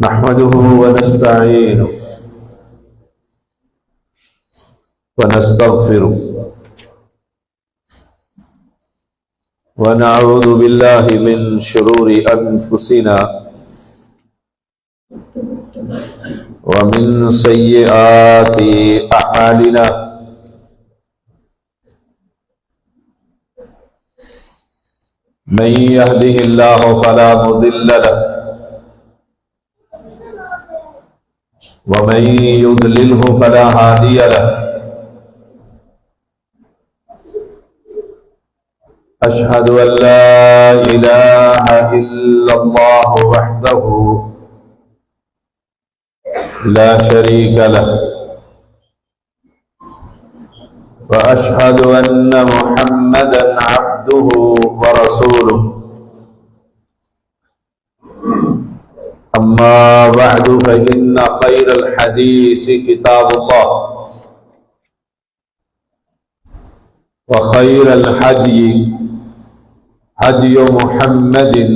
नहमदुहु व नस्तईनुहु व नस्तगफिरुह व नऊज़ु बिल्लाहि मिन शुरूरि अनफुसिना व मिन सय्यिआति अअमालिना। मन यहदिहिल्लाहु फला मुदिल्ल लहु व मन युद्लिलहु फला हादिय लहु। अशहदु अल्ला इलाहा इल्लल्लाह वहदहु ला शरीक लहु व अशहदु अन्न मुहम्मदन अब्दुहु व रसूलुहु। अम्मा बअदु फ़इन्न खैरल हदीस किताबुल्लाह व खैरल हदी हदी मुहम्मदिन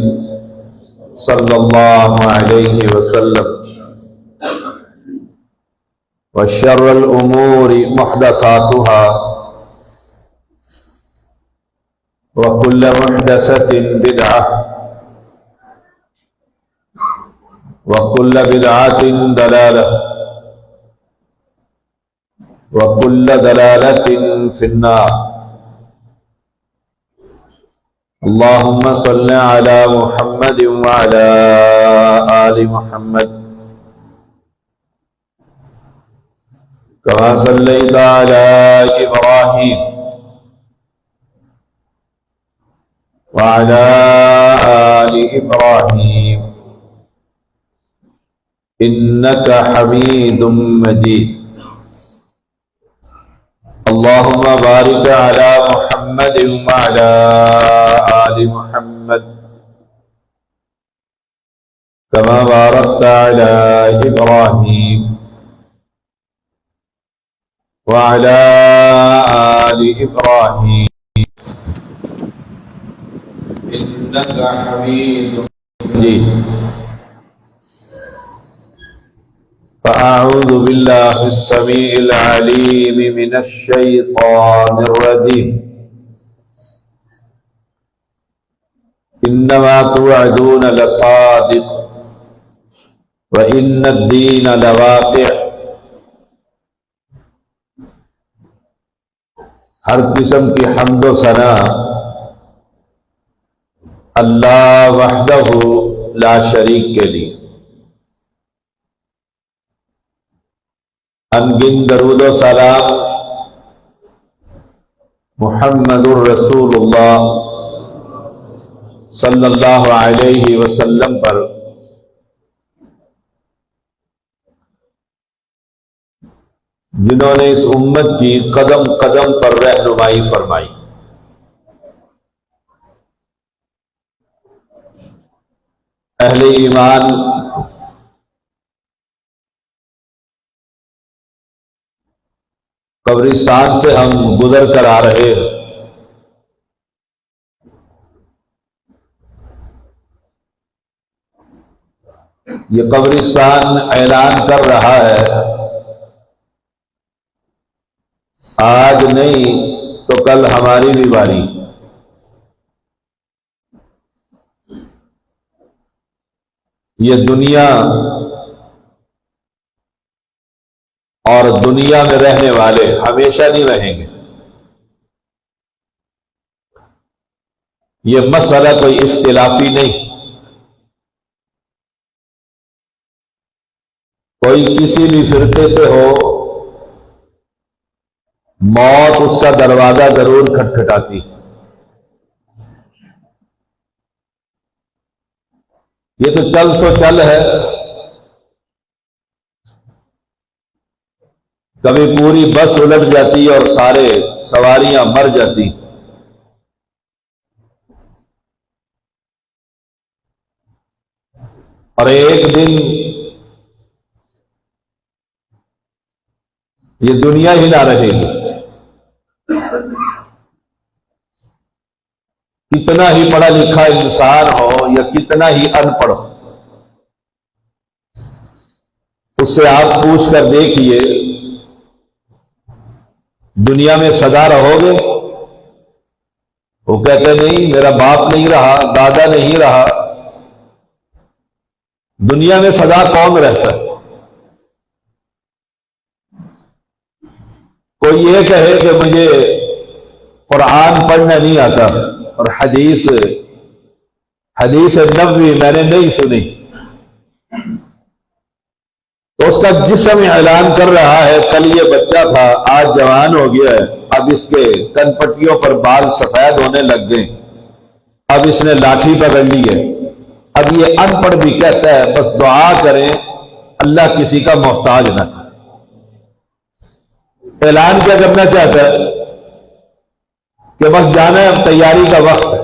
सल्लल्लाहु अलैहि वसल्लम व शर्रल उमूरि मुहदसातुहा व कुल्ल मुहदसतिन बिदअह व कुल्ल बिदअतिन दलालह व कुल्ल दलालतिन फिन्नार। अल्लाहुम्मा सल्लि अला मुहम्मद व अला आलि मुहम्मद कमा सल्लैता अला इब्राहीम व अला आलि इब्राहीम इन्नका हमीदुम मजीद। अल्लाहुम्मा बारिक अला मुहम्मद व अला आलि मुहम्मद कमा बारकता अला इब्राहीम व अला आलि इब्राहीम इन्नका हमीदुम मजीद। फ़अऊज़ु बिल्लाहिस समीइल अलीम मिनश शैतानिर रजीम। इन्नमा तुअदून लसादिक़ व इन्नद्दीन लवाक़िअ। हर किस्म की हम्दो सना अल्लाह वहदहु ला शरीक के लिए। अनगिन दरूद व सलाम मुहम्मदुर रसूलुल्लाह सल्लल्लाहु अलैहि वसल्लम पर जिन्होंने इस उम्मत की कदम कदम पर रहनुमाई फरमाई। अहले ईमान कब्रिस्तान से हम गुजर कर आ रहे हैं। ये कब्रिस्तान ऐलान कर रहा है, आज नहीं तो कल हमारी भी बारी। ये दुनिया और दुनिया में रहने वाले हमेशा नहीं रहेंगे। ये मसला कोई इख्तिलाफी नहीं। कोई किसी भी फिरके से हो, मौत उसका दरवाजा जरूर खटखटाती। ये तो चल सो चल है। कभी पूरी बस उलट जाती और सारे सवारियां मर जाती। और एक दिन ये दुनिया ही ना रहेगी। कितना ही पढ़ा लिखा इंसान हो या कितना ही अनपढ़ हो, उससे आप पूछ कर देखिए, दुनिया में सदा रहोगे? वो कहते नहीं, मेरा बाप नहीं रहा, दादा नहीं रहा। दुनिया में सदा कौन रहता है? कोई ये कहे कि मुझे कुरान पढ़ना नहीं आता और हदीस हदीस नबवी मैंने नहीं सुनी, तो उसका जिस्म ऐलान कर रहा है, कल ये बच्चा था, आज जवान हो गया है, अब इसके कनपट्टियों पर बाल सफेद होने लग गए, अब इसने लाठी पकड़ ली है। अब ये अनपढ़ भी कहता है बस दुआ करें अल्लाह किसी का मोहताज ना करे। ऐलान क्या करना चाहता है कि बस जाना है, तैयारी का वक्त है।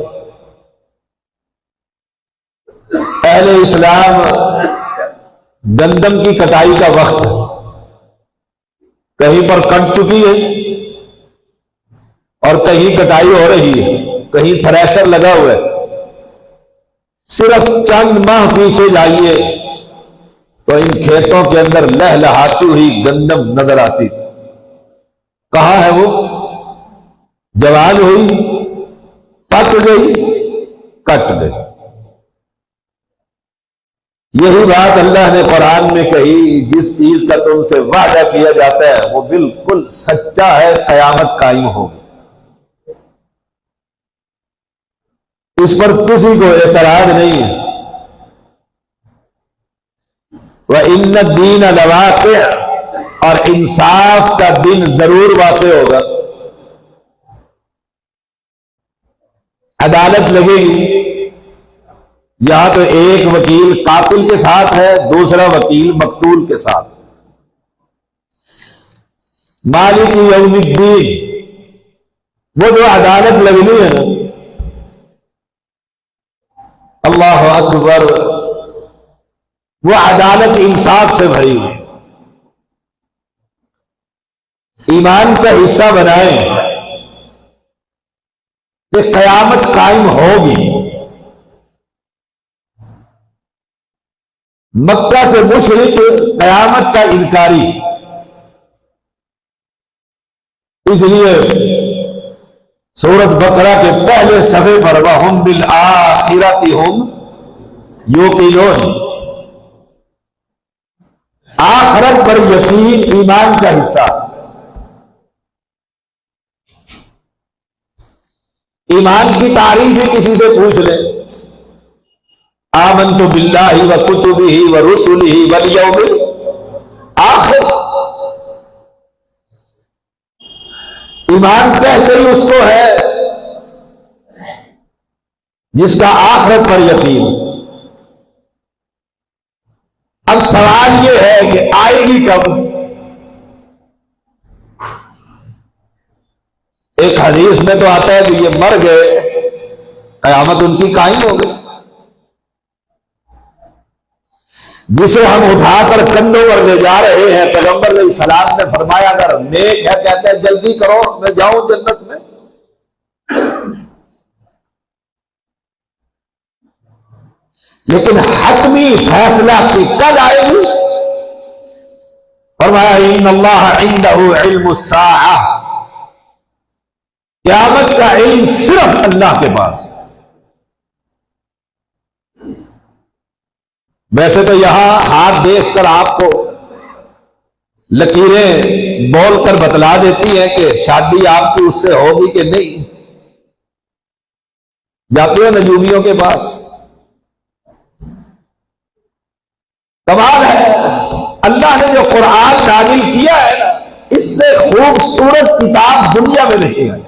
पहले इस्लाम गंदम की कटाई का वक्त है, कहीं पर कट चुकी है और कहीं कटाई हो रही है, कहीं थ्रेशर लगा हुआ है। सिर्फ चंद माह पीछे जाइए तो इन खेतों के अंदर लहलहाती हुई गंदम नजर आती थी। कहां है वो? जवान हुई, पक गई, कट गई। यही बात अल्लाह ने कुरान में कही, जिस चीज का तुमसे वादा किया जाता है वो बिल्कुल सच्चा है, कयामत कायम होगी। इस पर किसी को एतराज नहीं है। वह इन्न दीन लवाक़ि, और इंसाफ का दिन जरूर वाक़ होगा। अदालत लगेगी। यहां तो एक वकील कातिल के साथ है, दूसरा वकील मकतूल के साथ। मालिक यौमिद्दीन, वो जो अदालत लगनी है ना, अल्लाह अकबर, वो अदालत इंसाफ से भरी हुई। ईमान का हिस्सा बनाएं कि कयामत कायम होगी। मक्का के मुशरिक कयामत का इनकारी, इसलिए सूरत बकरा के पहले सफ़े पर वहुम बिल आखिरति हुम यूक़िनून, आखिरत पर यकीन ईमान का हिस्सा। ईमान की तारीफ भी किसी से पूछ ले, आमन्तु बिल्लाहि व कुतुबिही व रुसुलिही वल यौमिल आखिर। ईमान कहते ही उसको है जिसका आखिरत पर यकीन। अब सवाल यह है कि आएगी कब? एक हदीस में तो आता है कि ये मर गए, कयामत उनकी कायम हो गई। जिसे हम उठाकर कंधों पर ले जा रहे हैं, पैगंबर अलैहिस्सलाम ने फरमाया अगर नेक है, कहते हैं जल्दी करो मैं जाऊं जन्नत में। लेकिन हतमी फैसला की कल आएगी? फरमाया इन्नल्लाह इंदहु इल्मुस साआ, क़यामत का इल्म सिर्फ अल्लाह के पास। वैसे तो यहां हाथ देखकर आपको लकीरें बोलकर बतला देती हैं कि शादी आपकी उससे होगी कि नहीं। जाते हो नजूमियों के पास, कमाल है। अल्लाह ने जो कुरान नाजिल किया है ना, इससे खूबसूरत किताब दुनिया में नहीं है।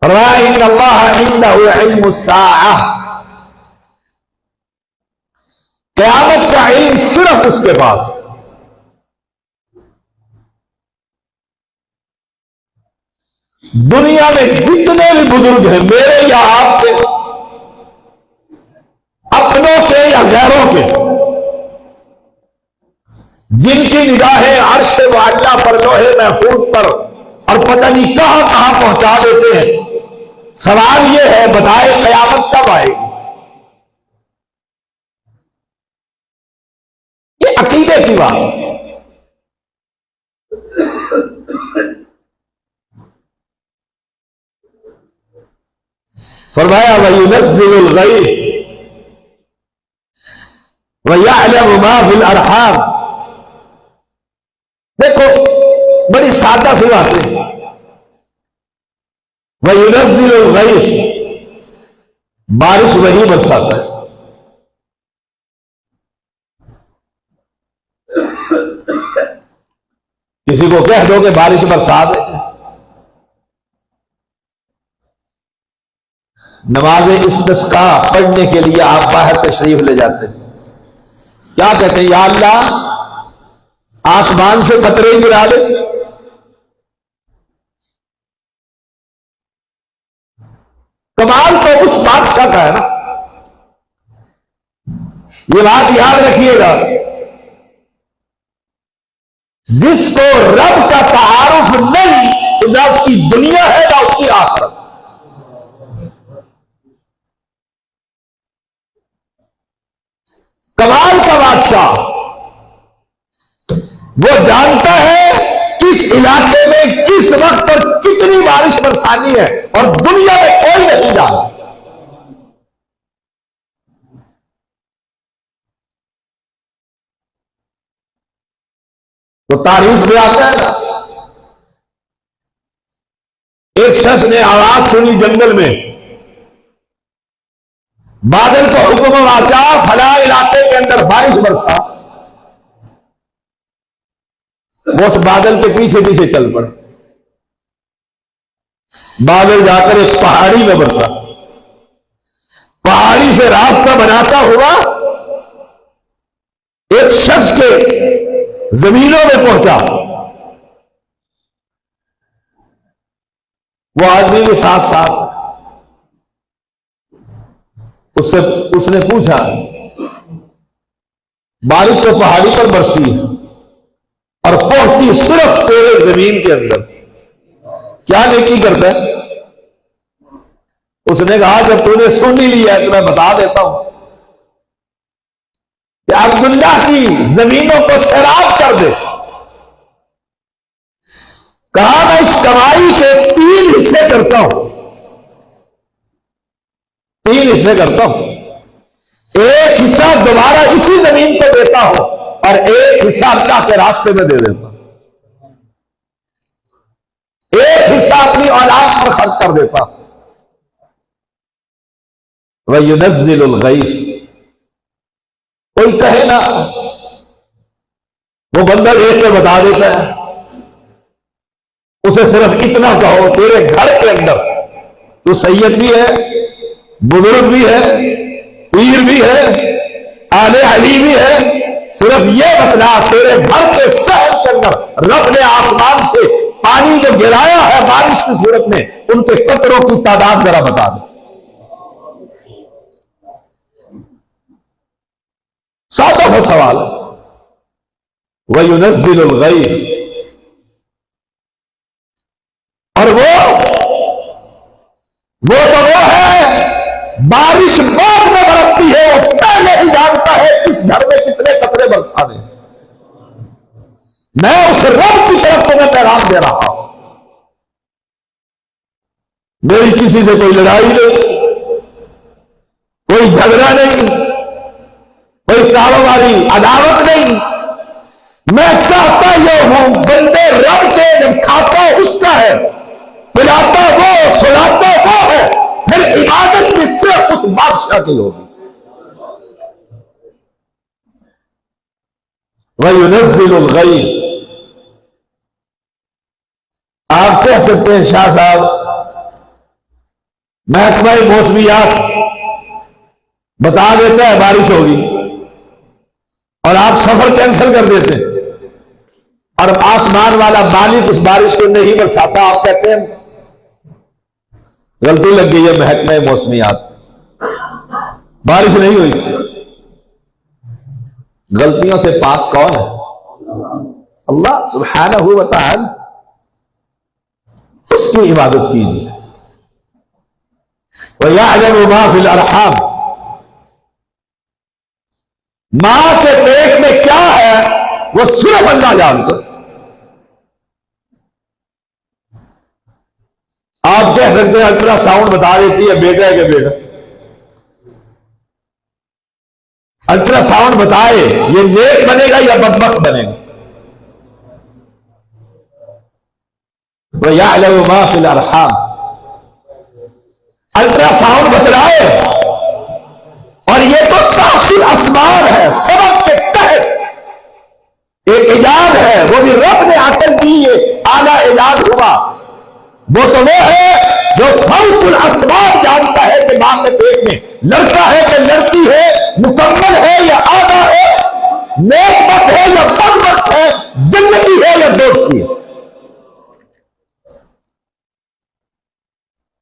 फरमाया इन्नल्लाह इंदहु इल्मुस साआ, क़यामत का इल्म सिर्फ उसके पास। दुनिया में जितने भी बुजुर्ग हैं, मेरे या आपके, अपनों के या गैरों के, जिनकी निगाहें अर्श वाला पर, लोहे महफूज पर और पता नहीं कहां कहां पहुंचा देते हैं, सवाल यह है बताए क़यामत कब आएगी? ये अकीदे की बात। फरमाया वयुनज़्ज़िलुल गैस व यअलमु मा फिल अरहाम। देखो बड़ी सादा सी बात है। वयुनज़्ज़िलुल गैस, बारिश वही बरसाता है। किसी को कह दो कि बारिश बरसा दे, नमाज इस्तिस्का पढ़ने के लिए आप बाहर तशरीफ ले जाते हैं, क्या कहते हैं? या अल्लाह आसमान से कतरे गिरा दे। कमाल तो उस बादशाह का है ना। ये बात याद रखिएगा, जिसको रब का तारुफ नहीं, ना उसकी दुनिया है ना उसकी आखिरत। कमाल का बादशाह वो जानता है किस इलाके में किस वक्त पर कितनी बारिश बरसानी है, और दुनिया में कोई नहीं जानता। तो तारीफ में आता है ना, एक शख्स ने आवाज सुनी जंगल में, बादल को हुक्म आचा फला इलाके के अंदर बारिश बरसा। वो उस बादल के पीछे पीछे चल पड़े। बादल जाकर एक पहाड़ी में बरसा। पहाड़ी से रास्ता बनाता हुआ एक शख्स के जमीनों में पहुंचा। वो आदमी के साथ साथ उसने पूछा, बारिश तो पहाड़ी पर बरसी है और पहुंची सिर्फ तेरे जमीन के अंदर, क्या नेकी करता है? उसने कहा जब तूने सुन ही लिया तो मैं बता देता हूं कि अब्दुल्ला की जमीनों को सैराब कर दे। कहा मैं इस कमाई के 3 हिस्से करता हूं, 3 हिस्से करता हूं। एक हिस्सा दोबारा इसी जमीन को देता हूं और एक हिस्सा अल्लाह के रास्ते में दे देता हूं। एक हिस्सा अपनी औलाद पर खर्च कर देता हूं। वयुनज़्ज़िलुल गैस, कोई कहे ना, वो बंदा देख के बता देता है। उसे सिर्फ इतना कहो, तेरे घर के अंदर तू सैयद भी है, बुजुर्ग भी है, पीर भी है, आले अली भी है, सिर्फ ये बतला तेरे घर के शहर के अंदर रब ने आसमान से पानी जो गिराया है बारिश की सूरत में, उनके कतरों की तादाद जरा बता दे। सादा सा सवाल। वयुनज़्ज़िलुल गैस, और वो है बारिश बाद में बरसती है, वो पहले ही जानता है किस घर में कितने कतरे बरसाने। मैं उस रब की तरफ तुम्हें पैगाम दे रहा हूं। मेरी किसी से कोई लड़ाई नहीं, कोई झगड़ा नहीं, कोई कारोबारी अदावत नहीं। मैं चाहता यह हूं बंदे रब के, जब खाता उसका है, पिलाता वो, सुलाता वो है, फिर इबादत भी सिर्फ उस बादशाह की होगी। वयुनज़्ज़िलुल गैस, आप कह सकते हैं शाह साहब महकमा मौसमियात बता देता है बारिश होगी और आप सफर कैंसिल कर देते हैं, और आसमान वाला मालिक उस बारिश को नहीं बरसाता। आप कहते हैं गलती लग गई है महकमा मौसमियात, बारिश नहीं हुई। गलतियों से पाक कौन है? अल्लाह सुब्हानहू व तआला। उसकी इबादत कीजिए। व यअलमु मा फिल अरहाम, मां के पेट में क्या है वो सिर्फ अल्लाह जानता। आप कह सकते हैं अल्ट्रासाउंड बता देती है बेटा है कि बेटा। अल्ट्रासाउंड बताए ये नेक बनेगा या बदबख्त बनेगा। वह यअलमु मा फिल अरहाम, अल्ट्रासाउंड बतलाए। और ये तो ताक़िल असबाब है, सबक के तहत एक इजाद है, वो भी रब ने अकल दी, ये आला इजाद हुआ। वो तो वो है जो फौकुल असबाब जानता है कि मां के पेट में लड़का है कि लड़की है, मुकम्मल है या आधा है, नेकबत है या बदबख्त है, जिंदगी है या दोस्ती है।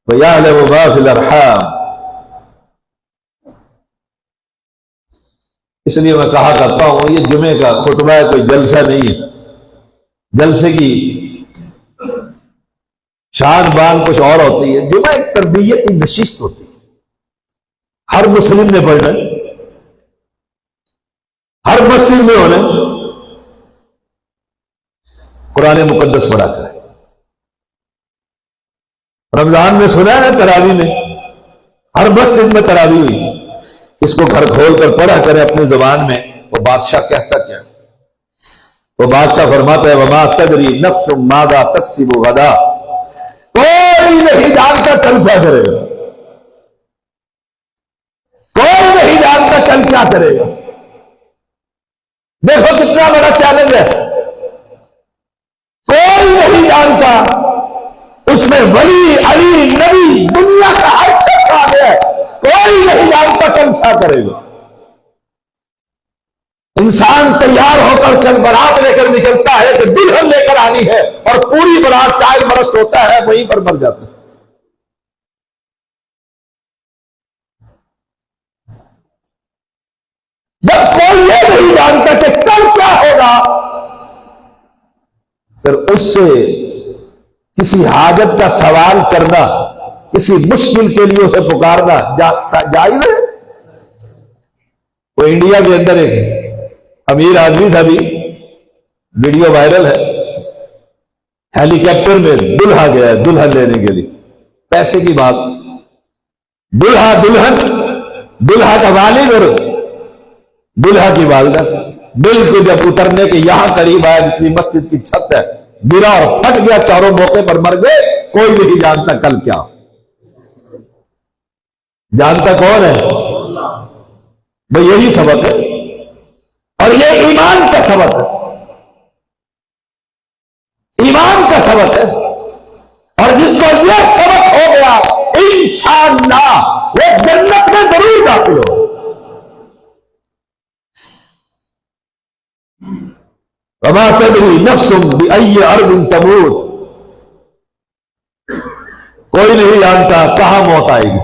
वयअलमु मा फिल अरहाम। इसलिए मैं कहा करता हूं ये जुमे का खुतबा है, कोई जलसा नहीं है। जलसे की शान बान कुछ और होती है, जुमा एक तरबियत की नशिस्त होती है। हर मुस्लिम ने पढ़ना, हर मस्जिद में होना, कुरान मुकद्दस पढ़ा करें। रमजान में सुना है ना तरावी में, हर मस्जिद में तरावी हुई, इसको घर खोल कर पढ़ा करें अपनी जुबान में। वो बादशाह कहता क्या, वो बादशाह फरमाता है वमा तदरी नफ्सुम मादा तक्सिबु गदा, कोई नहीं जानता कल क्या करेगा, कोई नहीं जानता कल क्या करेगा। देखो कितना बड़ा चैलेंज है, कोई नहीं जानता। उसमें वली अली नबी दुनिया का हर शख्स आ गया, कोई नहीं जानता कल क्या करेगा। इंसान तैयार होकर कल बारात लेकर निकलता है कि दुल्हन लेकर आनी है, और पूरी बारात 4 बरस होता है, वहीं पर मर जाता है। जब कोई ये नहीं जानता कि कल क्या होगा, फिर उससे किसी हाजत का सवाल करना, किसी मुश्किल के लिए उसे पुकारना जायज है। वो इंडिया के अंदर एक अमीर आदमी था, भी वीडियो वायरल है, हेलीकॉप्टर में दुल्हा गया है दुल्हन लेने के लिए, पैसे की बात, दुल्हा दुल्हन, दुल्हा का वालिद और दुल्हा की वालिदा, बिल्कुल जब उतरने के यहां करीब आया जितनी मस्जिद की छत है, गिरा और फट गया, चारों मौके पर मर गए। कोई नहीं जानता कल क्या, जानता कौन है? वो यही सबक है, और ये ईमान का सबक है, ईमान का सबक है। और जिसको ये सबक हो गया इंशाअल्लाह वो जन्नत में जरूर दाखिल हो। वमा तदरी नफ्सुम बिअय्यि अर्दिन तमूत, कोई नहीं जानता कहां मौत आएगी,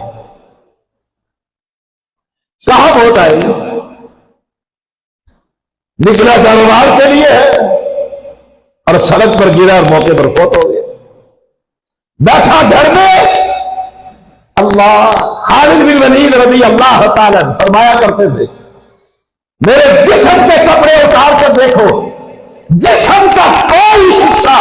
कहां मौत आएगी। निकला कारोबार के लिए है और सड़क पर गिरा और मौके पर फौत हो गया। बैठा घर में, अल्लाह, खालिद बिन वलीद रज़ी अल्लाह ताला फरमाया करते थे, मेरे जिस्म के कपड़े उतार कर देखो, जिस्म का कोई हिस्सा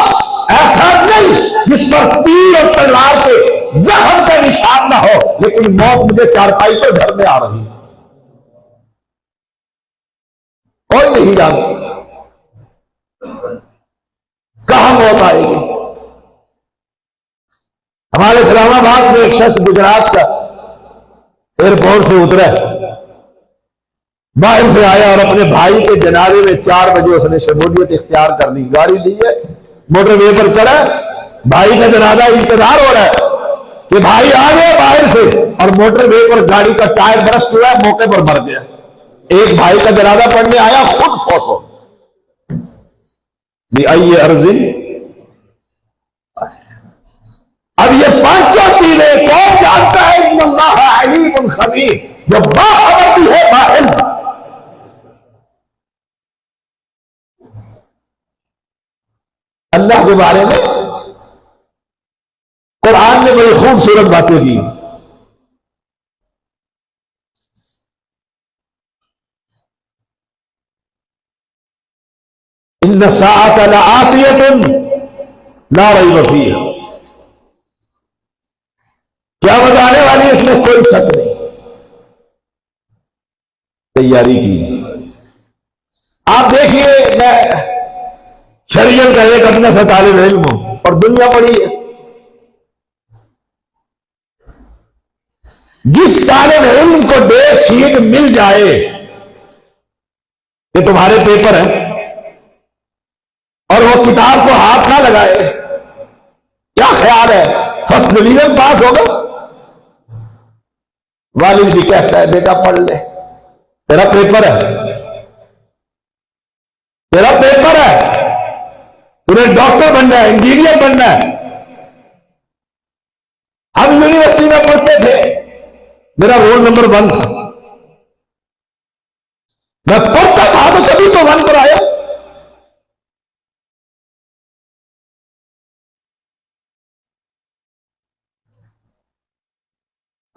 ऐसा नहीं जिस पर तीर और तलवार के जख्म का निशान ना हो, लेकिन मौत मुझे चारपाई पर घर में आ रही है। कोई नहीं जानता कहां मौत आएगी। हमारे इस्लामाबाद में एक शख्स गुजरात का एयरपोर्ट से उतरा, बाहर से आया और अपने भाई के जनाजे में 4 बजे उसने शमूलियत इख्तियार कर ली। गाड़ी ली है, मोटरवे पर चढ़ा, भाई का जनाजा इंतजार हो रहा है कि भाई आ गया बाहर से, और मोटरवे पर गाड़ी का टायर बरस्ट हुआ, मौके पर मर गया। एक भाई का जनाजा पढ़ने आया, खुद फौत हो। बिअय्यि अर्ज़िन, अब ये 5 चीजें कौन जानता है? इन्नल्लाह अलीमुन खबीर, जो बाखबर भी है बाइल्म। अल्लाह के बारे में कुरान ने बड़ी खूबसूरत बातें की। इन साअत लआतियतुन ला रैब फीहा, क्या बताने वाली है, इसमें कोई शक नहीं। तैयारी कीजिए। आप देखिए, मैं शरीयत का एक अपना सा तालिब इल्म हूं और दुनिया पड़ी है। जिस तालिब इल्म को डेट शीट मिल जाए कि तुम्हारे पेपर है और वो किताब को हाथ ना लगाए, क्या ख्याल है फर्स्ट डिवीजन पास होगा? वालिद भी कहता है बेटा पढ़ ले, तेरा पेपर है, तेरा पेपर है, तुम्हें डॉक्टर बनना है, इंजीनियर बनना है। हम यूनिवर्सिटी में पढ़ते थे, मेरा रोल नंबर 1 था, मैं पढ़ता था तो कभी तो 1 पर आया।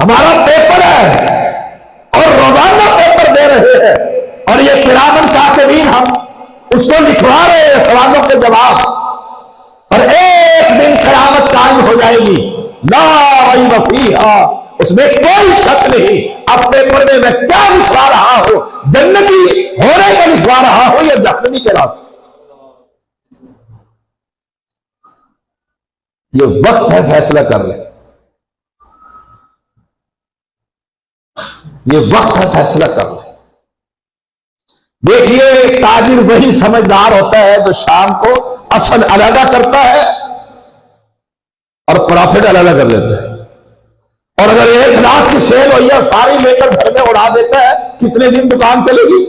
हमारा पेपर है और रोजाना पेपर दे रहे हैं और ये किरामन कातिबीन हम उसको लिखवा रहे हैं सवालों के जवाब, और एक दिन क़यामत कायम हो जाएगी, ला रैब फीहा, उसमें कोई शक नहीं। अब पेपर में मैं क्या लिखवा रहा हूं, जन्नती होने का लिखवा रहा हूं या जहन्नमी के रास्ते। ये वक्त है फैसला कर ले, ये वक्त है फैसला कर ले। देखिए, ताजिर वही समझदार होता है जो शाम को असल अलग करता है और प्रॉफिट अलग कर लेता है। और अगर 1 लाख की सेल हुई है सारी लेकर घर में उड़ा देता है, कितने दिन दुकान चलेगी?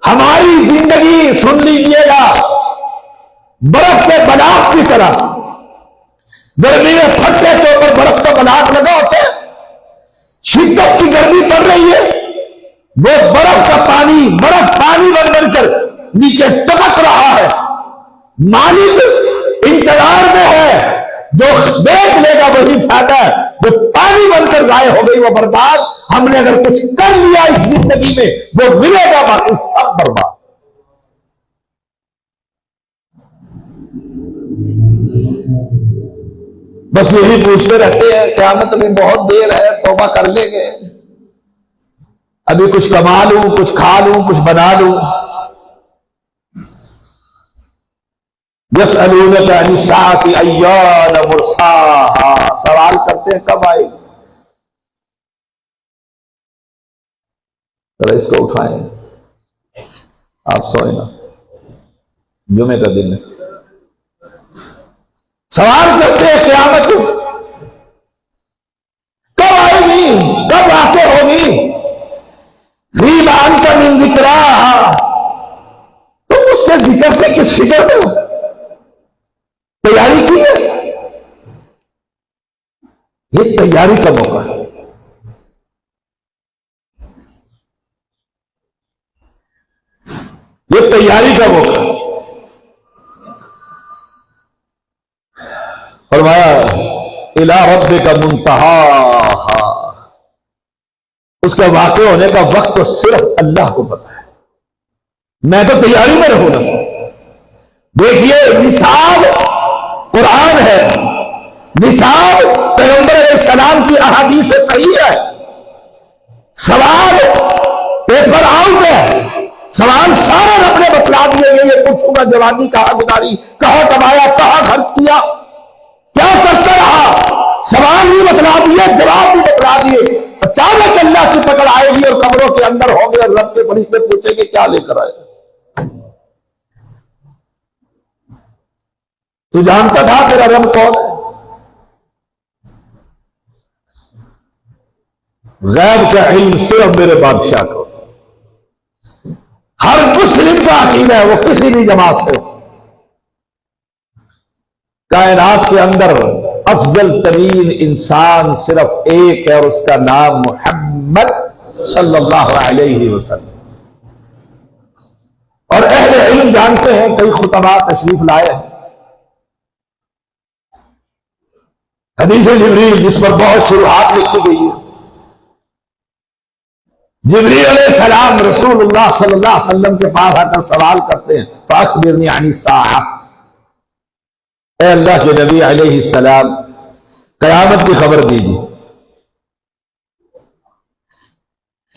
हमारी जिंदगी, सुन लीजिएगा, बर्फ के बलाक की तरह। गर्मी में फटके के ऊपर बर्फ का बलाक लगा होता है, शिद्दत की गर्मी पड़ रही है, वो बर्फ का पानी, बर्फ पानी बन बनकर नीचे टपक रहा है। मालिक इंतजार में है, जो देख लेगा वही फायदा है, जो पानी बनकर जाए हो गई वो बर्बाद। हमने अगर कुछ कर लिया इस जिंदगी में वो मिलेगा, बाकी सब बर्बाद। बस यही पूछते रहते हैं, क़यामत में बहुत देर है, तौबा कर लेंगे, अभी कुछ कमा लूं, कुछ खा लूं, कुछ बना लूं। यसअलूनका अन अस्साअति अय्यान मुर्साहा, सवाल करते हैं कब आएगी। जरा इसको उठाएं, आप सोए ना, जुमे का दिन है। सवाल करते हैं क़यामत कब आएगी, कब आके होगी। ग़ीबान का मिन ज़िक्राहा, तुम उसके जिक्र से किस फिक्र हो, तैयारी की है? ये तैयारी का मौका है। ये तैयारी का मौका है। फरमाया इला रब्बिका मुंतहाहा, उसका वाक़े होने का वक्त तो सिर्फ अल्लाह को पता है, मैं तो तैयारी में रहूं ना। देखिए, निसाब कुरान है, निसाब पैगंबर अलैहिस्सलाम की अहादीस से सही है। सवाल पेपर आउट है, सवाल सारा रब ने बतला दिए। ये पूछूंगा जवानी कहां गुजारी, कहां कमाया, कहां खर्च किया, क्या करता रहा, सवाल भी बतला दिए, जवाब भी बतला दिए। अचानक अल्लाह की पकड़ आएगी और कब्रों के अंदर होंगे और रब के फरिश्ते पूछेंगे क्या लेकर आए। तू जानता था तेरा रब कौन है? गैब का इल्म सिर्फ मेरे बादशाह को। हर मुस्लिम का अकीदा है, वो किसी भी जमात से, कायनात के अंदर अफजल तरीन इंसान सिर्फ एक है और उसका नाम मोहम्मद सल्लल्लाहु अलैहि वसल्लम। और अहले इल्म जानते हैं, कई खुतबा तशरीफ लाए हैं, हदीस जिब्रील जिस पर बहुत शुरुआत लिखी गई है, जिब्रील अलैहिस्सलाम रसूलुल्लाह सल्लल्लाहु अलैहि वसल्लम के पास आकर सवाल करते हैं, फअख़बिरनी अनी साअह, ए अल्लाह के नबी अलैहिस्सलाम क़यामत की खबर दीजिए,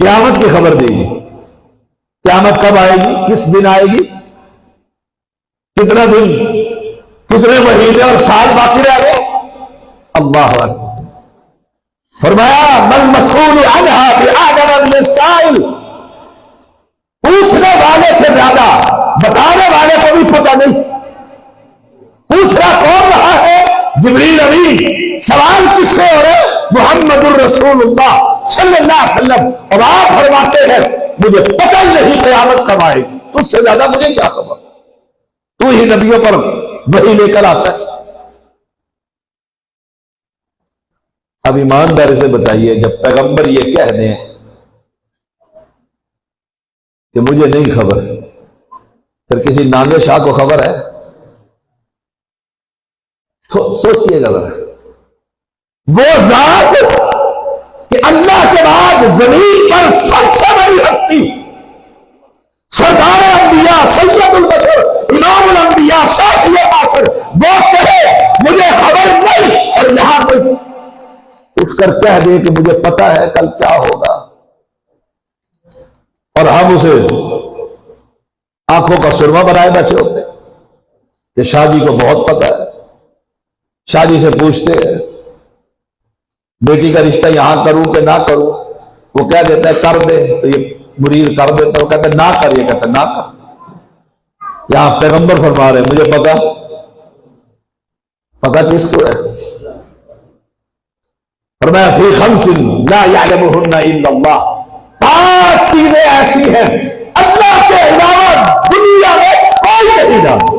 क़यामत की खबर दीजिए, क़यामत कब आएगी, किस दिन आएगी, कितना दिन, कितने महीने और साल बाकी रह गए। अल्लाह अकबर। फरमाया मल मसऊल अन्हा बिअअलम मिन साइल, पूछने वाले से ज्यादा बताने वाले को भी पता नहीं। पूछना कौन रहा है, जिब्रील अमीन। सवाल किससे हो रहे, मुहम्मदुर रसूलुल्लाह सल्लल्लाहु अलैहि वसल्लम। और आप फरमाते हैं मुझे पता ही नहीं क़यामत कब आएगी, तुझसे ज्यादा मुझे क्या खबर, तू ही नबियों पर वही लेकर आता है। अब ईमानदारी से बताइए, जब पैगंबर ये कह दें कि मुझे नहीं खबर, फिर किसी नागे शाह को खबर है? तो सोचिएगा जरा, वो जात कि अल्लाह के बाद जमीन पर सबसे बड़ी हस्ती, सरदार अंबिया, सैयदुल बशर, इमामुल अंबिया, शाफिए आखिर, वो कहे मुझे खबर नहीं, और यहां कोई उठकर कह दे कि मुझे पता है कल क्या होगा, और हम उसे आंखों का सुरमा बनाए बैठे होते कि शादी को बहुत पता है। शादी से पूछते हैं बेटी का रिश्ता यहां करूं कि ना करूं, वो कह देता है कर दे, तो ये मुरीद कर देता, वो कहते ना कर, ये कहते ना कर। यहां पैगंबर फरमा रहे मुझे पता, पता किसको है? फरमाया फी खम्सिन ला यअलमुहुन्ना इल्लल्लाह, 5 चीजें ऐसी हैं अल्लाह के अलावा दुनिया में कोई नहीं जानता,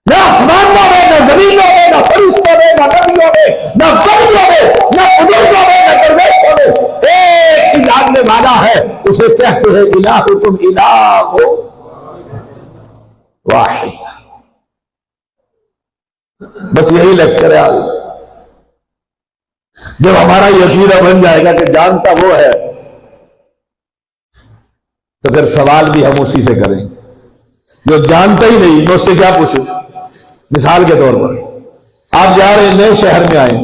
न आसमानों में, न जमीनों में, न फरिश्तों में, न नबियों में, न वलियों में, न बुजुर्गों में, न दरवेशों में। एक ही जानने वाला है, उसे कहते हैं इलाहुकुम इलाहु वाहिद। बस यही लेक्चर है आज। जब हमारा यकीन बन जाएगा कि जानता वो है, तो फिर सवाल भी हम उसी से करें। जो जानता ही नहीं, मैं उससे क्या पूछूं? मिसाल के तौर पर आप जा रहे हैं, नए शहर में आए,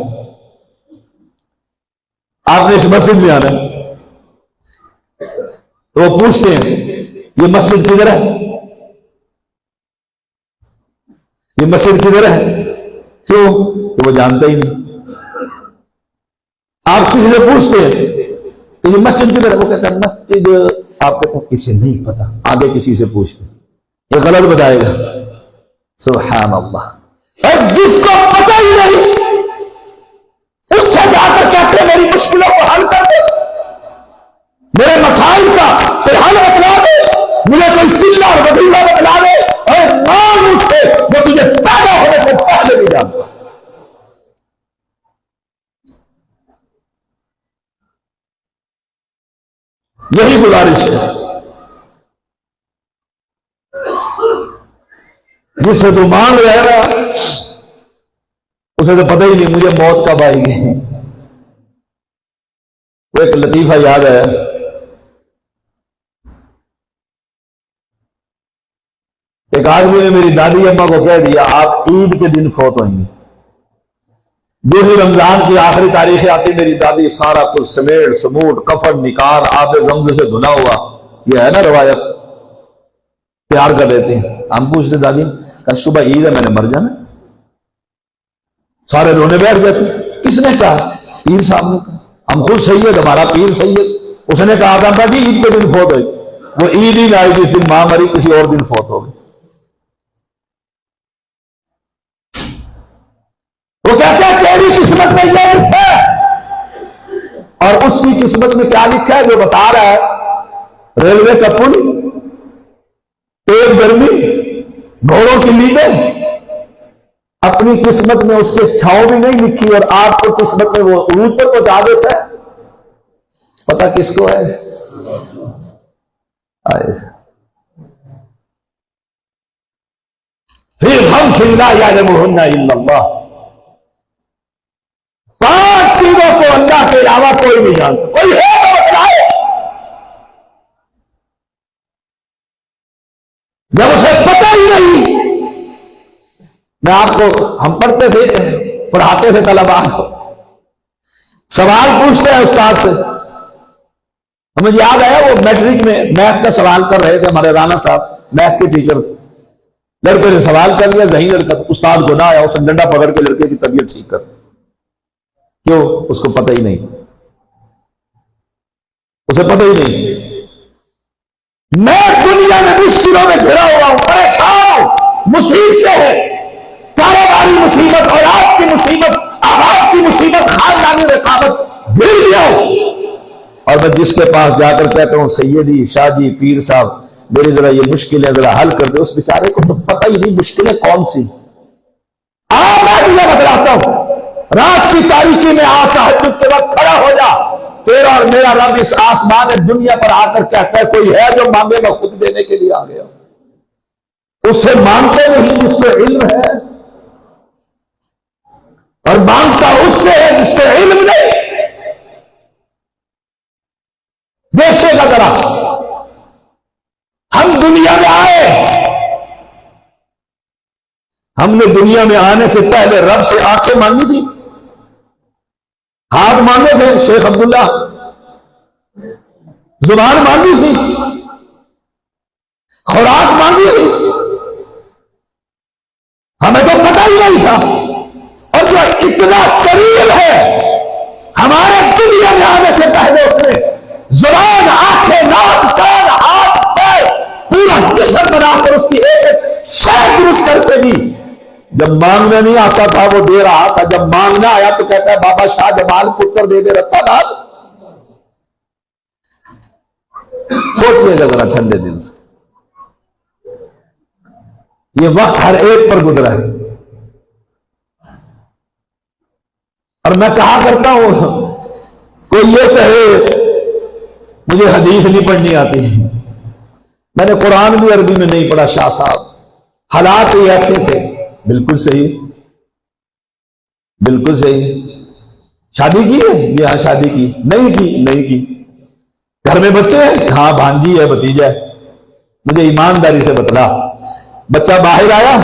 आपने इस मस्जिद में आना है, तो वो पूछते हैं ये मस्जिद किधर है, ये मस्जिद किधर है, क्यों? तो वो जानता ही नहीं। आप किसी से पूछते हैं तो ये मस्जिद किधर है, वो कहता है मस्जिद, आप कहते हैं किसी नहीं पता, आगे किसी से पूछते, ये गलत बताएगा। सुभान अल्लाह। और जिसको पता ही नहीं उससे जाकर कहते मेरी मुश्किलों को हल कर दे, मेरे मसाइल का कोई हल बतला दे, मुझे कोई चिल्ला और वजीफा बतला दे, और मांग उससे जो तुझे पैदा होने से पहले भी जानता। यही गुजारिश है, जिससे तू मांग रहे ना उसे तो पता ही नहीं मुझे मौत कब आएगी। वो एक लतीफा याद है, एक आदमी ने मेरी दादी अम्मा को कह दिया आप ईद के दिन फौत होंगे। जो ही रमजान की आखिरी तारीखें आती, मेरी दादी सारा कुछ समेट समूट कफन निकाल आबे जमज़म से धुला हुआ, यह है ना रवायत, तैयार कर देते हैं। हम पूछते दादी कल सुबह ईद है, मैंने मर जाना। सारे रोने बैठ जाते, किसने कहा? पीर साहब ने कहा। हम खुद सैयद, हमारा पीर सैयद, उसने कहा था कि ईद के दिन फौत हुई। वो ईद ही ना आई, जिस दिन मां मरी किसी और दिन फौत हो गई। वो कहता है तेरी किस्मत में यह लिखा है, और उसकी किस्मत में क्या लिखा है जो बता रहा है? रेलवे का पुल, तेज गर्मी, घोड़ों की लीदें। अपनी किस्मत में उसके छांव भी नहीं लिखी, और आपको किस्मत में वो उरूज पर पहुंचा देता है। पता किसको है? आए फिर हम शिल्ला यालमुहुन्ना इल्लल्लाह, 5 चीजों को अल्लाह के अलावा कोई नहीं जानता। कोई है तो बताए मैं आपको, हम पढ़ते थे, पढ़ाते थे तलबा को, सवाल पूछते हैं उस्ताद से। हमें याद आया वो मैट्रिक में मैथ का सवाल कर रहे थे, हमारे राणा साहब मैथ के टीचर थे। लड़के ने सवाल कर लिया, जही लड़का, उस्ताद को ना आया, उसने डंडा पकड़ के लड़के की तबीयत ठीक कर। क्यों? उसको पता ही नहीं, उसे पता ही नहीं। मैं दुनिया में मुश्किलों में घिरा हुआ हूं, परेशान हूं, मुसीबतें हैं, कारोबारी मुसीबत, औलाद की मुसीबत, आवाज की मुसीबत, खानदानी रकावट, गिर गया हूं। और मैं जिसके पास जाकर कहता हूं सैयदी शाहजी पीर साहब मेरी जरा ये मुश्किलें जरा हल कर दे, उस बेचारे को तो पता ही नहीं मुश्किलें कौन सी। मैं तुझे बतलाता हूं, रात की तारीकी में आ तहज्जुद के वक्त खड़ा हो जा, तेरा और मेरा रब इस आसमान में दुनिया पर आकर कहता है कोई है जो मांगे, मैं खुद देने के लिए आ गया। उससे मांगते नहीं जिसको इल्म है, और मांगता उससे है जिसको इल्म नहीं। देखिएगा जरा, हम दुनिया में आए, हमने दुनिया में आने से पहले रब से आंखें मांगी थी, हाथ मांगे थे शेख अब्दुल्ला, जुबान मांगी थी, खुराक मांगी थी, हमें तो पता ही नहीं था। और जो इतना करीब है हमारे दुनिया में आने से पहले उसने जुबान, आंखें, नाक, कान, हाथ, पैर, पूरा जिस्म बनाकर उसकी एक एक शय दुरुस्त करके दी। जब मांगने नहीं आता था वो दे रहा था, जब मांगना आया तो कहता है बाबा शाह जमाल पुत्र दे दे रखा था। सोचिएगा जरा ठंडे दिल से, ये वक्त हर एक पर गुजरा है। और मैं कहा करता हूं, कोई ये कहे मुझे हदीस नहीं पढ़नी आती, मैंने कुरान भी अरबी में नहीं पढ़ा शाह साहब, हालात ही ऐसे थे। बिल्कुल सही, बिल्कुल सही। शादी की है? जी हाँ शादी की। नहीं की? नहीं की। घर में बच्चे हैं? हाँ भांजी है, भतीजा है। मुझे ईमानदारी से बतला, बच्चा बाहर आया,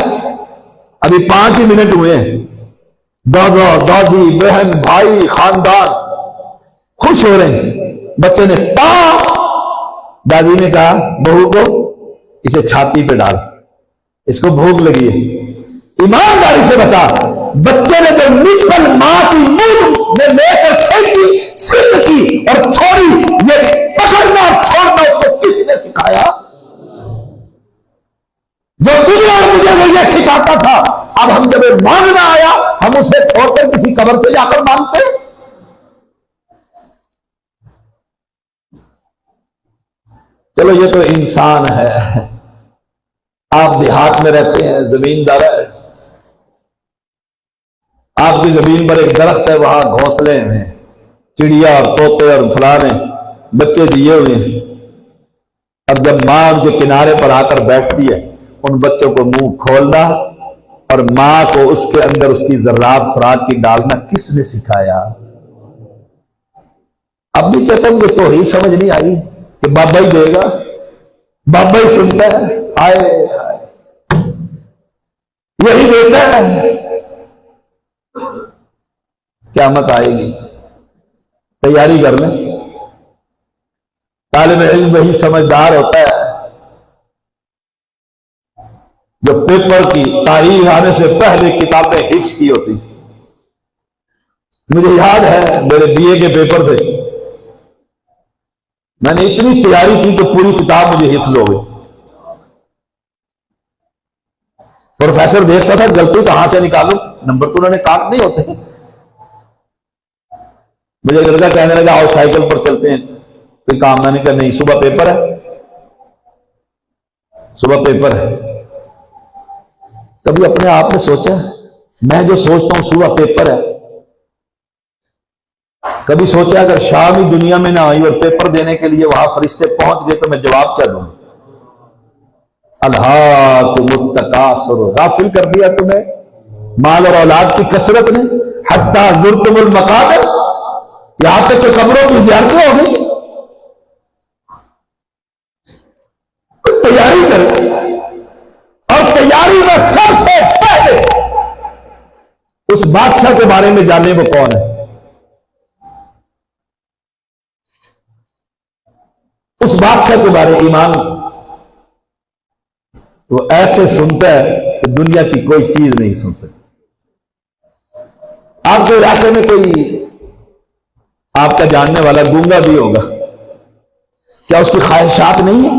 अभी 5 ही मिनट हुए हैं, दादा दादी बहन भाई खानदान खुश हो रहे हैं। बच्चे ने दादी ने कहा बहू को इसे छाती पे डाल, इसको भूख लगी है। ईमानदारी से बता, बच्चे ने जो निकल मां की मुंह में लेकर खींची, सिद्ध की और छोड़ी, ये पकड़ना और छोड़ना उसको किसने सिखाया? जो दुनिया में मुझे वो ये सिखाता था। अब हम जब मांगना आया, हम उसे छोड़कर किसी कब्र से जाकर मांगते। चलो ये तो इंसान है, आप देहात में रहते हैं, जमींदार है, आपकी जमीन पर एक दरख्त है, वहां घोंसले हैं, चिड़िया और तोते और फलाने बच्चे दिए हुए हैं। अब जब मां उनके किनारे पर आकर बैठती है, उन बच्चों को मुंह खोलना और मां को उसके अंदर उसकी जर्रात खुराक की डालना किसने सिखाया? अब भी कहता हूं कि तो ही समझ नहीं आई कि बाबा ही देगा, बाबा ही सुनता है, आए यही देता है। क़यामत आएगी, तैयारी कर लें। तालिब इल्म वही समझदार होता है जो पेपर की तारीख आने से पहले किताबें हिफ्ज की होती। मुझे याद है मेरे बीए के पेपर थे, मैंने इतनी तैयारी की कि पूरी किताब मुझे हिफ्ज हो गई। प्रोफेसर देखता था गलती कहां से निकालूं, नंबर तो उन्होंने काट नहीं होते। मुझे लड़का कहने लगा आओ साइकिल पर चलते हैं, कोई काम। मैंने कहा नहीं, सुबह पेपर है, सुबह पेपर है। कभी अपने आप ने सोचा, मैं जो सोचता हूं सुबह पेपर है, कभी सोचा अगर शाम ही दुनिया में ना आई और पेपर देने के लिए वहां फरिश्ते पहुंच गए तो मैं जवाब क्या दूंगा? अल्हाकुमुत्तकासुर, गाफिल कर दिया तुम्हें माल और औलाद की कसरत ने, हत्ता ज़ुरतुमुल मकाबिर, यहां तक कि कब्रों की ज़ियारतें हो गई। तैयारी करें, और तैयारी में सबसे पहले उस बादशाह के बारे में जाने वो कौन है, उस बादशाह के बारे में ईमान वो ऐसे सुनता है कि दुनिया की कोई चीज नहीं सुन सकती। आपके इलाके में कोई आपका जानने वाला गूंगा भी होगा, क्या उसकी ख्वाहिशात नहीं है?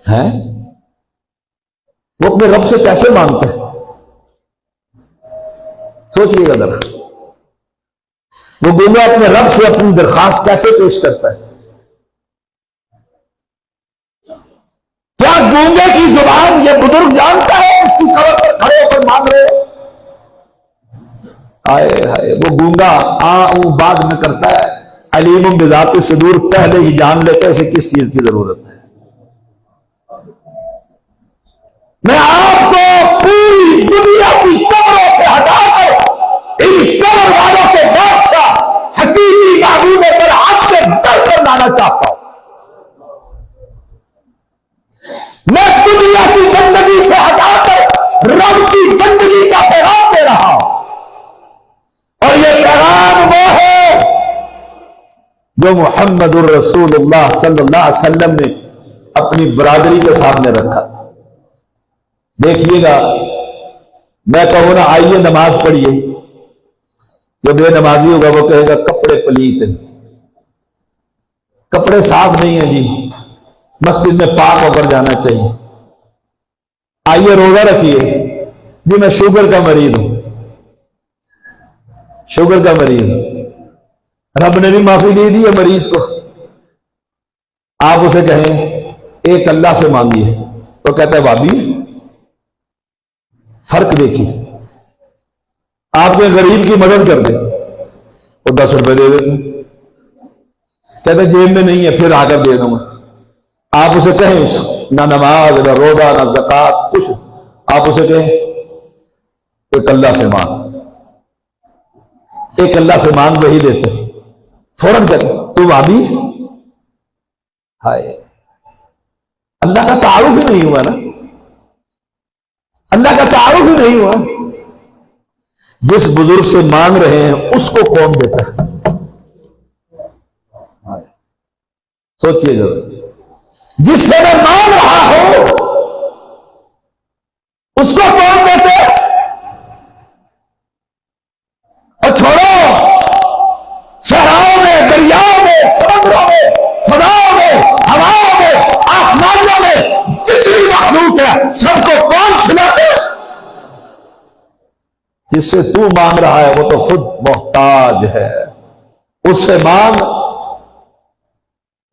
हैं? वो अपने रब से कैसे मांगता है? सोचिएगा जरा, वो गूंगा अपने रब से अपनी दरखास्त कैसे पेश करता है? क्या गूंगे की जुबान ये बुजुर्ग जानता है उसकी कब्र पर खड़े होकर मांग रहे हो? आए हाय, वो गूंगा बाद में करता है, अलीम बिज़ाति सुदूर पहले ही जान लेते इसे किस चीज की जरूरत है। मैं आपको पूरी दुनिया की कब्रों से हटाकर इन कब्र वालों के बादशाह हकीमी महबूब पर हाथ से डर कर लाना चाहता हूं। मैं दुनिया की गंदगी से हटाकर रब की गंदगी का पैगाम दे रहा हूं, और यह पैगाम वो है जो मुहम्मदुर रसूलुल्लाह सल्लल्लाहु अलैहि वसल्लम ने अपनी बरादरी के सामने रखा। देखिएगा, मैं कहूँ ना आइए नमाज पढ़िए, जो बेनमाजी होगा वो कहेगा कपड़े पलीत हैं, कपड़े साफ नहीं है जी, मस्जिद में पाक होकर जाना चाहिए। आइए रोजा रखिए जी, मैं शुगर का मरीज हूं, शुगर का मरीज, रब ने भी माफी दे दी है मरीज को। आप उसे कहें एक अल्लाह से मांगिए, तो कहता है भाभी फर्क देखिए, आपके गरीब की मदद कर दे तो 10 रुपए दे देते, कहते जेब में नहीं है फिर आकर दे दूंगा। आप उसे कहें ना नमाज ना रोजा ना ज़कात कुछ, आप उसे कहें एक अल्लाह से मांग, एक अल्लाह से मांग वही देते, फौरन कहते तू भाभी। हाय, अल्लाह का तारुफ ही नहीं हुआ ना, अल्लाह का तारुफ ही नहीं हुआ। जिस बुजुर्ग से मांग रहे हैं उसको कौन देता है? सोचिए जरा, जिससे मैं मांग रहा हूं उसको कौन देते हैं? और छोड़ो, शहरों में, दरियाओं में, समुद्रों में, खुदाओं में, हवाओं में, आसमानों में जितनी मखलूक है सबको कौन खिलाते हैं? जिससे तू मांग रहा है वो तो खुद मोहताज है, उससे मांग।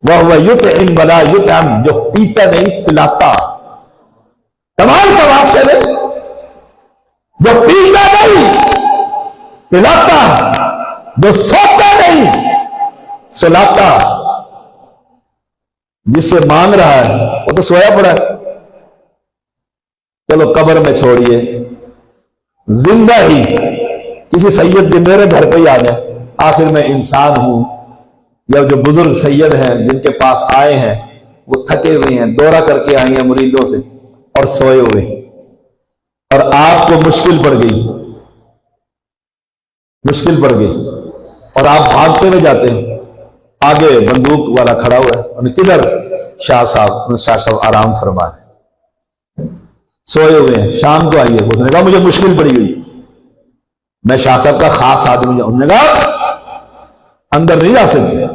वह युतइम वला युतअम, जो पीता नहीं पिलाता। तमाम सवाब से ले, जो पीता नहीं पिलाता, जो सोता नहीं सुलाता। जिससे मांग रहा है वो तो सोया पड़ा है। चलो कब्र में छोड़िए, जिंदा ही किसी सैयद के मेरे घर पे ही आ जाए, आखिर मैं इंसान हूं। या जो बुजुर्ग सैयद हैं जिनके पास आए हैं वो थके हुए हैं, दौरा करके आए हैं मुरीदों से और सोए हुए, और आपको मुश्किल पड़ गई, मुश्किल पड़ गई और आप भागते हुए जाते हैं, आगे बंदूक वाला खड़ा हुआ है, उन्हें किधर? शाह साहब। शाह साहब आराम फरमा रहे, सोए हुए हैं, शाम को आइए। उसने कहा मुझे मुश्किल पड़ी हुई, मैं शाह साहब का खास आदमी हूं। उन्होंने कहा अंदर नहीं जा सकते।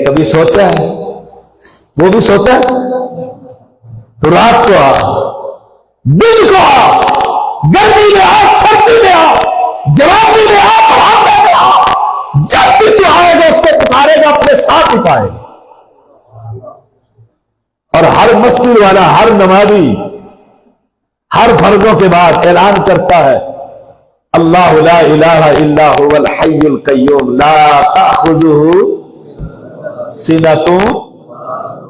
कभी सोचा है? वो भी सोता है। तो रात को आ, दिन को आ, गर्मी में आ, सर्दी में आ, जवाबी में आ, बहाने में आ, जब भी तू आएगा उसको पुकारेगा, अपने साथ ही पाएगा। और हर मस्जिद वाला, हर नमाजी हर फर्जों के बाद ऐलान करता है अल्लाह ला इलाहा इल्ला हुवल हय्युल कय्यूम ला ताखुजुहु सिनतुन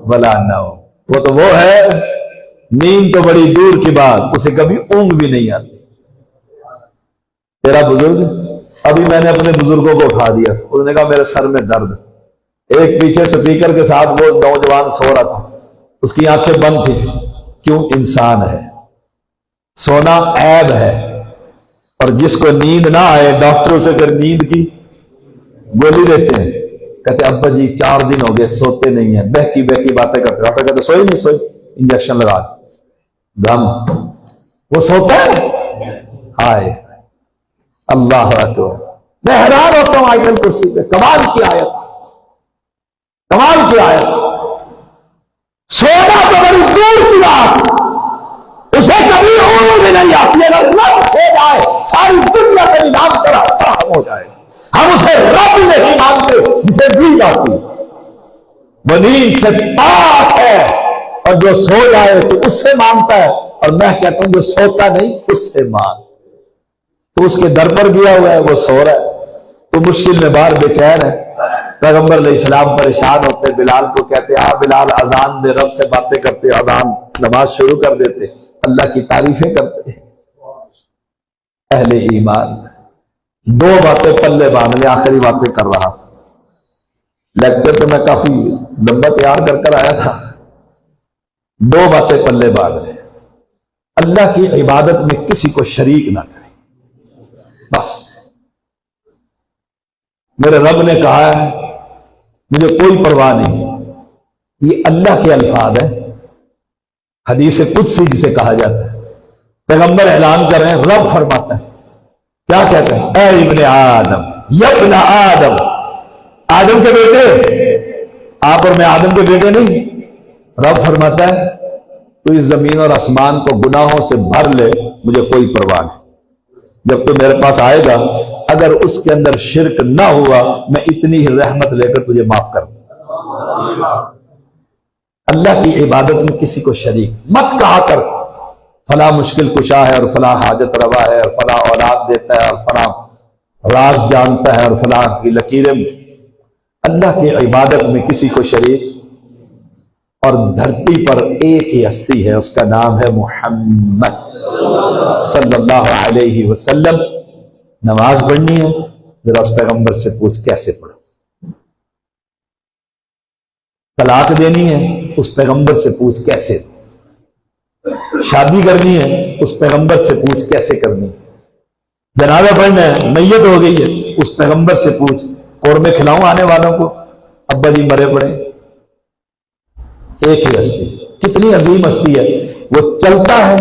वला नौम। वो तो वो है, नींद तो बड़ी दूर की बात, उसे कभी ऊंघ भी नहीं आती। तेरा बुजुर्ग, अभी मैंने अपने बुजुर्गों को उठा दिया, उसने कहा मेरे सर में दर्द। एक पीछे स्पीकर के साथ वो नौजवान सो रहा था, उसकी आंखें बंद थी। क्यों? इंसान है, सोना ऐब है, और जिसको नींद ना आए डॉक्टरों से फिर नींद की गोली देते हैं, कहते अब्बा जी 4 दिन हो गए सोते नहीं है, बहकी बहकी बातें करते। डॉक्टर कहते सोई नहीं सोई, इंजेक्शन लगा दम, वो सोता है। हाय अल्लाह अकबर। मैं हैरान होता हूं आयतल कुर्सी पे, कमाल की आयत, कमाल की आयत। सोना तो बड़ी दूर की बात, उसे कभी ऊँघ भी नहीं आती। अगर रब सो जाए सारी दुनिया का निजाम खराब हो जाए। हम उसे रब नहीं मानते जिसे दी जाती, वो नींद से पाक है, और जो सो जाए तो उससे मानता है। और मैं कहता हूं जो सोता नहीं उससे मान। तो उसके दर पर गया हुआ है, वो सो रहा है, तो मुश्किल में बाहर बेचैन है। पैगंबर अलैहिस्सलाम परेशान होते, बिलाल को कहते आ बिलाल अजान दे, रब से बातें करते, अजान नमाज शुरू कर देते, अल्लाह की तारीफें करते। अहले ईमान 2 बातें पल्ले बांध ले, आखिरी बातें कर रहा। लेक्चर तो मैं काफी लंबा तैयार कर आया था। 2 बातें पल्ले बांध ले, अल्लाह की इबादत में किसी को शरीक ना करें, बस। मेरे रब ने कहा है मुझे कोई परवाह नहीं, ये अल्लाह के अल्फाज है, हदीस कुदसी जिसे कहा जाता है। पैगंबर ऐलान कर रहे हैं, रब फरमाता है, क्या कहते हैं, ऐ इब्ने आदम, यब्ना आदम, आदम के बेटे। आप और मैं आदम के बेटे नहीं। रब फरमाता है तो इस जमीन और आसमान को गुनाहों से भर ले, मुझे कोई परवाह नहीं। जब तो मेरे पास आएगा, अगर उसके अंदर शिरक ना हुआ, मैं इतनी ही रहमत लेकर तुझे माफ कर दूं। अल्लाह की इबादत में किसी को शरीक मत कहा कर, फला मुश्किल कुशा है, और फला हाजत रवा है, और फला औलाद देता है, और फला राज जानता है, और फला की लकीरें। अल्लाह की इबादत में किसी को शरीक। और धरती पर एक ही हस्ती है, उसका नाम है मोहम्मद सल्लल्लाहु अलैहि वसल्लम। नमाज पढ़नी है, जरा उस पैगंबर से पूछ कैसे पढ़ो। तलाक देनी है, उस पैगंबर से पूछ कैसे। शादी करनी है, उस पैगंबर से पूछ कैसे करनी। जनाजा पढ़ना है, मैयत हो गई है, उस पैगंबर से पूछ कौरमे खिलाऊं आने वालों को, अब्बा जी मरे पड़े। एक ही हस्ती, कितनी अजीम हस्ती है। वो चलता है,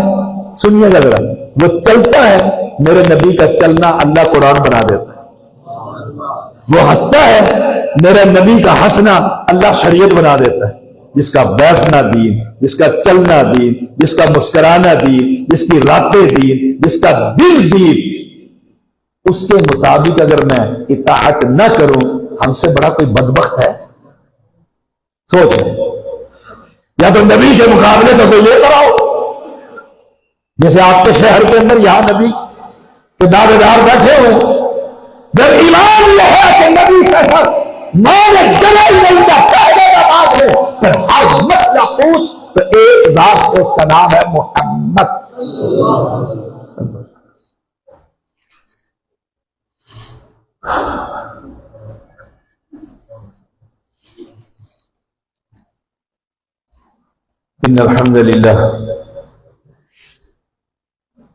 सुनिएगा जरा, वो चलता है, मेरे नबी का चलना अल्लाह कुरान बना देता है। वो हंसता है, मेरे नबी का हंसना अल्लाह शरीयत बना देता है। जिसका बैठना दीन, जिसका चलना दीन, जिसका मुस्कुराना दीन, जिसकी रातें दीन, जिसका दिल दीन, उसके मुताबिक अगर मैं इताअत न करूं, हमसे बड़ा कोई बदबख्त है? सोच, या तो नबी के मुकाबले तो कोई लेकर आओ। जैसे आपके शहर के अंदर यहां नबी के दावेदार बैठे हो, जब ईमान यह है कि नबी का सर मैंने गला ही नहीं था, पहले का बात है, फिर हर मसला पूछ तो एक जात से, उसका नाम है मोहम्मद। इन्नल हम्दुलिल्लाह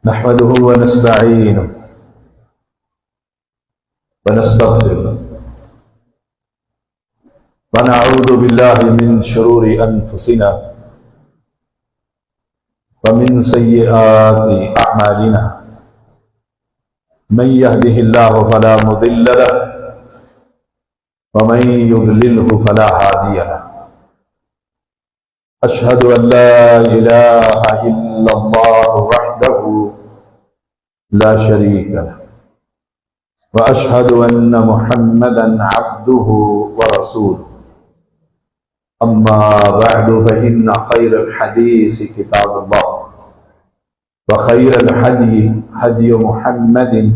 नहमदुहु व नस्तईनुहु व नस्तगफिरुह व नऊज़ु बिल्लाहि मिन शुरूरि अनफुसिना व मिन सय्यिआति अअमालिना। मन यहदिहिल्लाहु फला मुदिल्ल लहु व मन युद्लिलहु फला हादिय लहु। अशहदु अल्ला इलाहा इल्लल्लाहु वहदहु ला शरीक लहु व अशहदु अन्न मुहम्मदन अब्दुहु व रसूलुहु। अम्मा बअदु फइन्न खैरल हदीस किताबुल्लाह व खैरल हदी हदी मुहम्मदिन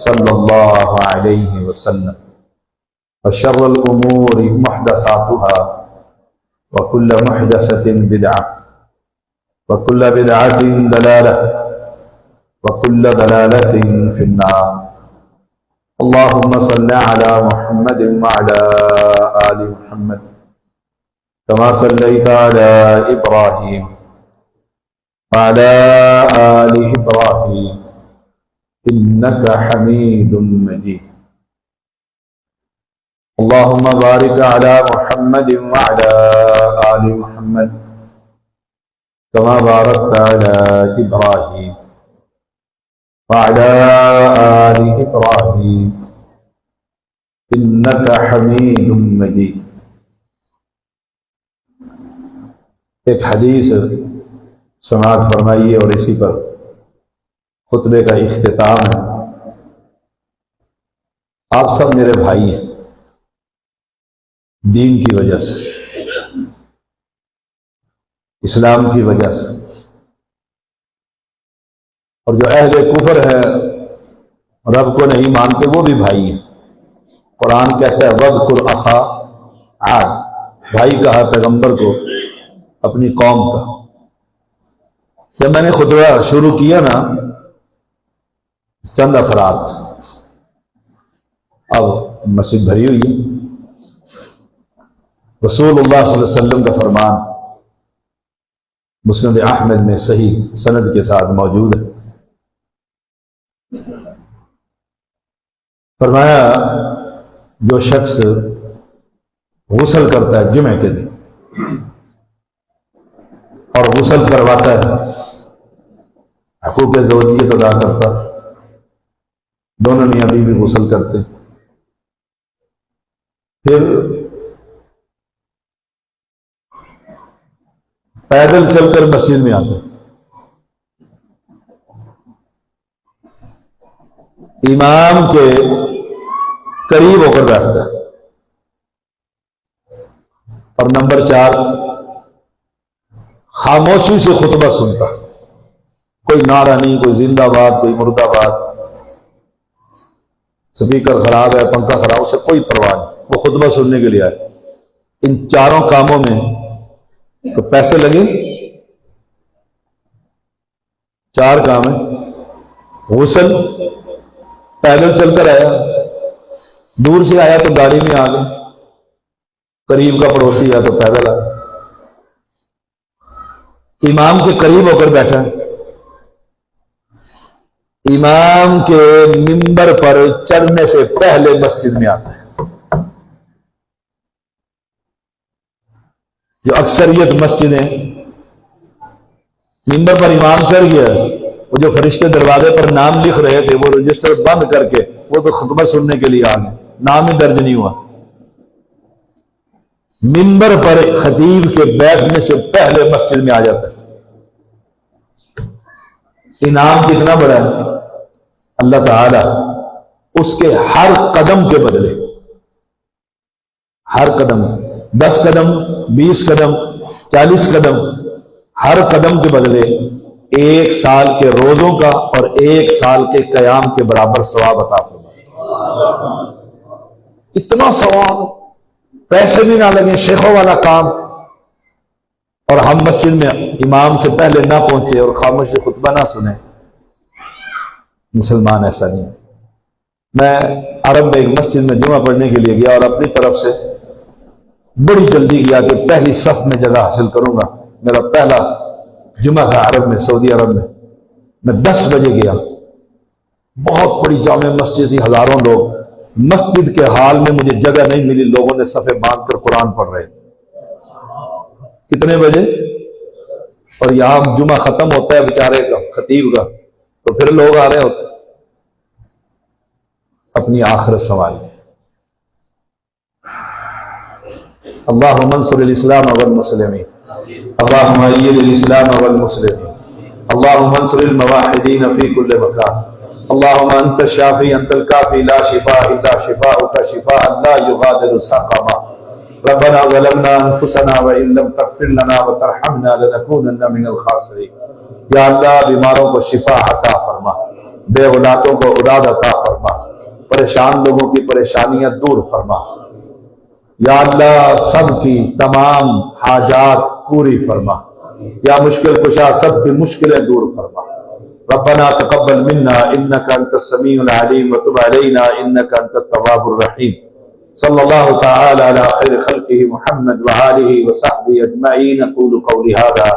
सल्लल्लाहु अलैहि वसल्लम व शर्रल उमूरि मुहदसातुहा व कुल्ल मुहदसतिन बिदअह व कुल्ल बिदअतिन दलालह व कुल्ल दलालतिन फिन्नार। अल्लाहुम्मा सल्लि अला मुहम्मदिन व अला आलि मुहम्मद कमा सल्लैता अला इब्राहीम व अला आलि इब्राहीम इन्नका हमीदुम मजीद। अल्लाहुम्मा बारिक अला मुहम्मदिन व अला आलि मुहम्मद कमा बारकता अला इब्राहीम व अला आलि इब्राहीम इन्नका हमीदुम मजीद। एक हदीस समाअत फरमाइए और इसी पर खुतबे का इख्तिताम है। आप सब मेरे भाई हैं दीन की वजह से, इस्लाम की वजह से, और जो अहले कुफर है, रब को नहीं मानते, वो भी भाई हैं। कुरान कहता है वज़कुर अखा आद, भाई कहा पैगंबर को अपनी कौम का। जब मैंने खुतबा शुरू किया ना, चंद अफराद, अब मस्जिद भरी हुई है। रसूलुल्लाह सल्लल्लाहु अलैहि वसल्लम का फरमान मुस्नद अहमद में सही सनद के साथ मौजूद है। फरमाया जो शख्स गुस्ल करता है जुमे के दिन और गुस्ल करवाता है, हकूक़ ज़ौजियत अदा करता, दोनों मियां बीवी गुस्ल करते, फिर पैदल चलकर मस्जिद में आते, इमाम के करीब होकर बैठता है, और नंबर 4 खामोशी से खुतबा सुनता। कोई नारा नहीं, कोई जिंदाबाद, कोई मुर्दाबाद, स्पीकर खराब है, पंखा खराब, उसे कोई परवाह नहीं, वो खुतबा सुनने के लिए आए। इन चारों कामों में तो पैसे लगे, 4 काम है। गुस्ल, पैदल चलकर आया, दूर से आया तो गाड़ी में आ गए, करीब का पड़ोसी है तो पैदल आया, इमाम के करीब होकर बैठा, इमाम के मिंबर पर चढ़ने से पहले मस्जिद में आता है। जो अक्सरियत मस्जिदें, मिंबर पर इमाम चढ़ गया, वो जो फरिश्ते दरवाजे पर नाम लिख रहे थे वो रजिस्टर बंद करके वो तो खुतबा सुनने के लिए आ गए, नाम ही दर्ज नहीं हुआ। मिंबर पर खतीब के बैठने से पहले मस्जिद में आ जाता है। इनाम कितना बड़ा है, अल्लाह ताला उसके हर कदम के बदले, हर कदम, 10 कदम, 20 कदम, 40 कदम, हर कदम के बदले 1 साल के रोजों का और 1 साल के कयाम के बराबर सवाब अता फरमाए। इतना सवाब, पैसे भी ना लगे, शेखों वाला काम, और हम मस्जिद में इमाम से पहले ना पहुंचे और खामोश से खुतबा ना सुने। मुसलमान ऐसा नहीं। मैं अरब में एक मस्जिद में जुमा पढ़ने के लिए गया और अपनी तरफ से बड़ी जल्दी किया कि पहली सफ में जगह हासिल करूंगा। मेरा पहला जुमा था अरब में, सऊदी अरब में। मैं 10 बजे गया, बहुत बड़ी जामे मस्जिद थी, हजारों लोग। मस्जिद के हाल में मुझे जगह नहीं मिली, लोगों ने सफे बांधकर कुरान पढ़ रहे थे। कितने बजे? और यहां जुमा खत्म होता है बेचारे का, खतीब का, तो फिर लोग आ रहे होते। अपनी आखिरत संभालिए। अल्लाहुम्मा अंसुरिल इस्लाम वल मुस्लिमीन, अल्लाहुम्मा अय्यिदिल इस्लाम वल मुस्लिमीन, अल्लाहुम्मा अंसुरिल मुवाहिदीन फी कुल्लि मकान, अल्लाहुम्मा अंत शाफी अंतल काफी ला शिफा इल्ला शिफाउका शिफाअन ला युगादिरु सक़मा। रब्बना ज़लमना अनफुसना व इन लम तग़फिर लना व तरहमना लनकूनन्ना मिनल खासिरीन। या अल्लाह, बीमारों को शिफा अता फरमा, बेऔलादों को औलाद अता फरमा, परेशान लोगों की परेशानियां दूर फरमा। या अल्लाह, सबकी तमाम हाजात पूरी फरमा। या मुश्किल कुशा, सबकी मुश्किलें दूर फरमा। रब्बना तक़ब्बल मिन्ना इन्नका अंतस समीउल अलीम व तुब अलैना इन्नका अंतत तव्वाबुर रहीम। सल्लल्लाहु तआला अला खैरि खल्क़िही मुहम्मद व आलिही व सहबिही अजमईन। अक़ूलु क़ौली हाज़ा